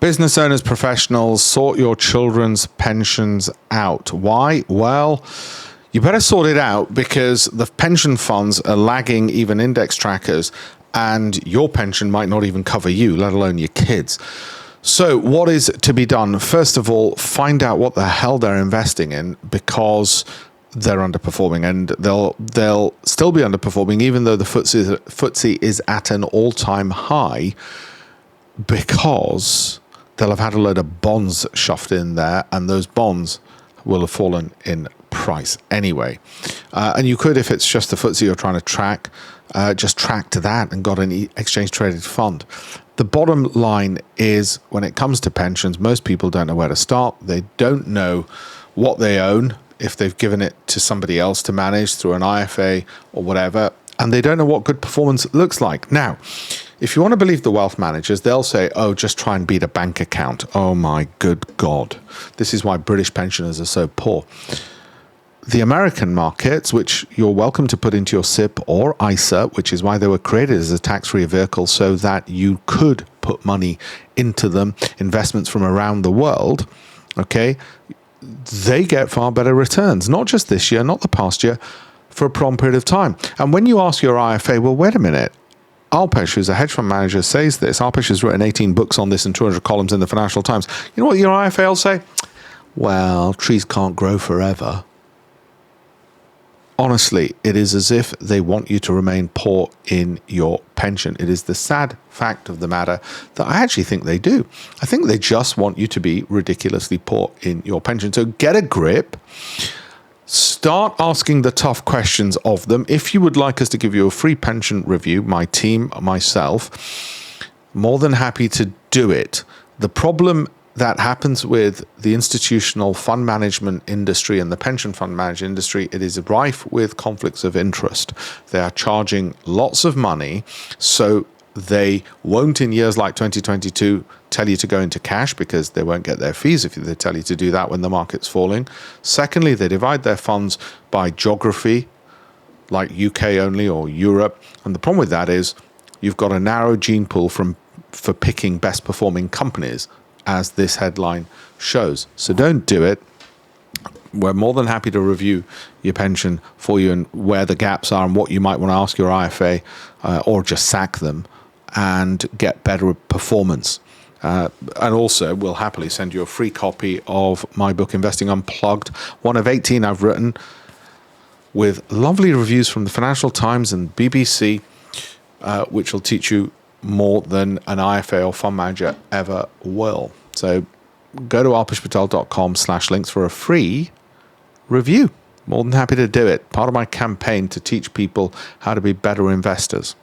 Business owners, professionals, sort your children's pensions out. Why? Well, you better sort it out because the pension funds are lagging even index trackers, and your pension might not even cover you, let alone your kids. So what is to be done? First of all, find out what the hell they're investing in, because they're underperforming, and they'll still be underperforming even though the FTSE is at an all-time high, because they'll have had a load of bonds shoved in there, and those bonds will have fallen in price anyway. And you could, if it's just the FTSE you're trying to track, just track to that and got an exchange traded fund. The bottom line is, when it comes to pensions, most people don't know where to start. They don't know what they own if they've given it to somebody else to manage through an IFA or whatever, and they don't know what good performance looks like. Now, if you want to believe the wealth managers, they'll say, oh, just try and beat a bank account. Oh my good God. This is why British pensioners are so poor. The American markets, which you're welcome to put into your SIP or ISA, which is why they were created as a tax-free vehicle, so that you could put money into them, investments from around the world, okay, they get far better returns, not just this year, not the past year, for a prolonged period of time. And when you ask your IFA, well, wait a minute, Alpesh, who's a hedge fund manager, says this. Alpesh has written 18 books on this and 200 columns in the Financial Times. You know what your IFA will say? Well, trees can't grow forever. Honestly, it is as if they want you to remain poor in your pension. It is the sad fact of the matter that I actually think they do. I think they just want you to be ridiculously poor in your pension. So get a grip. Start asking the tough questions of them. If you would like us to give you a free pension review, my team, myself, more than happy to do it. The problem that happens with the institutional fund management industry and the pension fund management industry, it is rife with conflicts of interest. They are charging lots of money, so they won't, in years like 2022, tell you to go into cash because they won't get their fees if they tell you to do that when the market's falling. Secondly, they divide their funds by geography, like UK only or Europe. And the problem with that is you've got a narrow gene pool for picking best performing companies, as this headline shows. So don't do it. We're more than happy to review your pension for you and where the gaps are and what you might want to ask your IFA, or just sack them and get better performance. And also, we'll happily send you a free copy of my book, Investing Unplugged, one of 18 I've written, with lovely reviews from the Financial Times and BBC, which will teach you more than an IFA or fund manager ever will. So go to alpeshpatel.com/links for a free review. More than happy to do it. Part of my campaign to teach people how to be better investors.